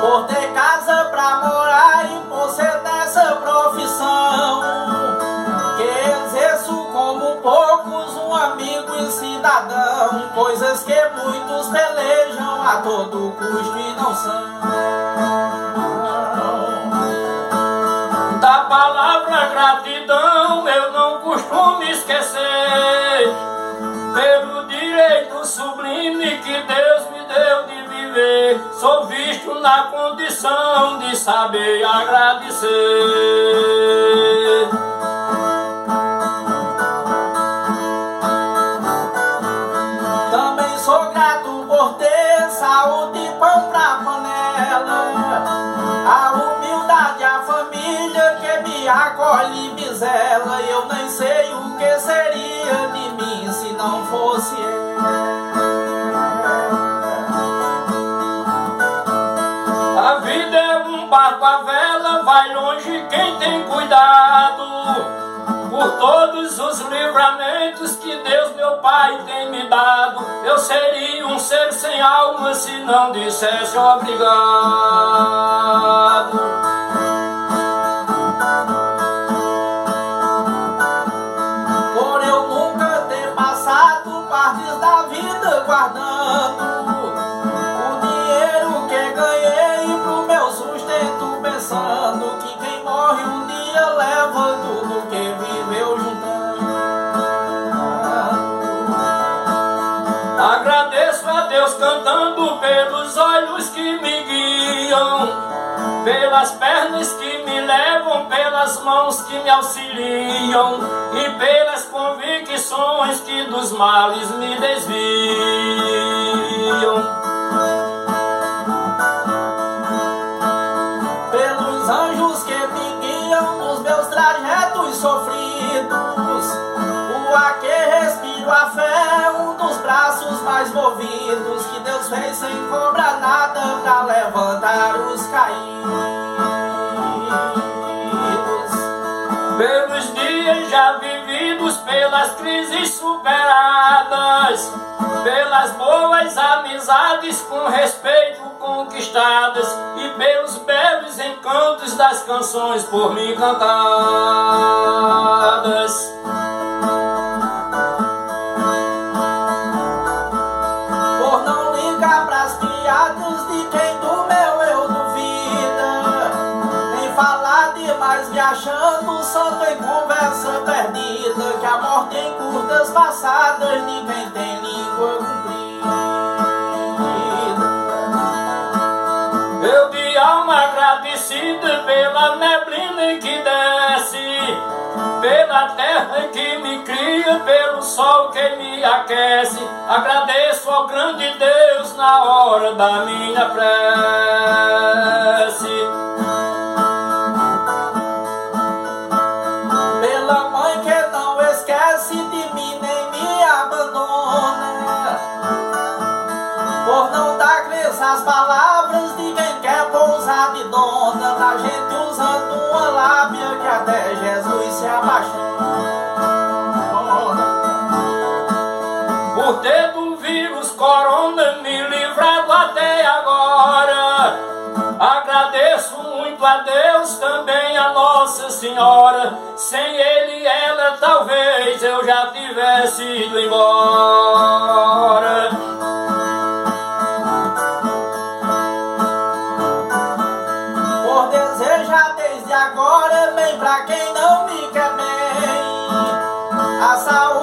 Por ter casa pra morar e por ser dessa profissão, que exerço como poucos um amigo e cidadão, coisas que muitos pelejam a todo custo e não são. Da palavra gratidão eu não costumo esquecer, pelo direito sublime que Deus me deu de viver. Sou visto na condição de saber agradecer. Também sou grato por ter saúde e pão pra panela, a humildade, a família que me acolhe e me zela. Eu nem sei o que seria de mim se não fosse A vida é um barco à vela, vai longe quem tem cuidado, por todos os livramentos que Deus meu Pai tem me dado. Eu seria um ser sem alma se não dissesse obrigado. por eu nunca ter passado partes da vida guardando o dinheiro que ganhei pro meu sustento, pensando que quem morre um dia leva tudo que viveu juntando. Agradeço a Deus cantando pelos olhos que me guiam, pelas pernas que me levam, pelas mãos que me auxiliam e pelas convicções que dos males me desviam. Pelos anjos que me guiam nos meus trajetos sofridos, o ar que respiro, a fé, um dos braços mais movidos que Deus fez sem cobrar nada pra levantar os caídos. Pelos dias já vividos, pelas crises superadas, pelas boas amizades com respeito conquistadas e pelos belos encantos das canções por mim cantadas. Por não ligar pras piadas de quem do meu eu duvida, nem falar demais me achando santo em conversa perdida, que a morte em curtas passadas de quem tem língua comprida. Eu de alma agradecida pela neblina que desce, pela terra que me cria, pelo sol que me aquece. Agradeço ao grande Deus na hora da minha prece. Pela mãe que não esquece de mim nem me abandona, por não dar crença às palavras de quem quer pousar de dona, da gente usando uma lábia que até Jesus se apaixona. Por ter do vírus corona me livrado até agora, agradeço muito a Deus, também a Nossa Senhora. Sem ele, ela, talvez eu já tivesse ido embora. Por desejar desde agora bem pra quem não me quer bem, a saúde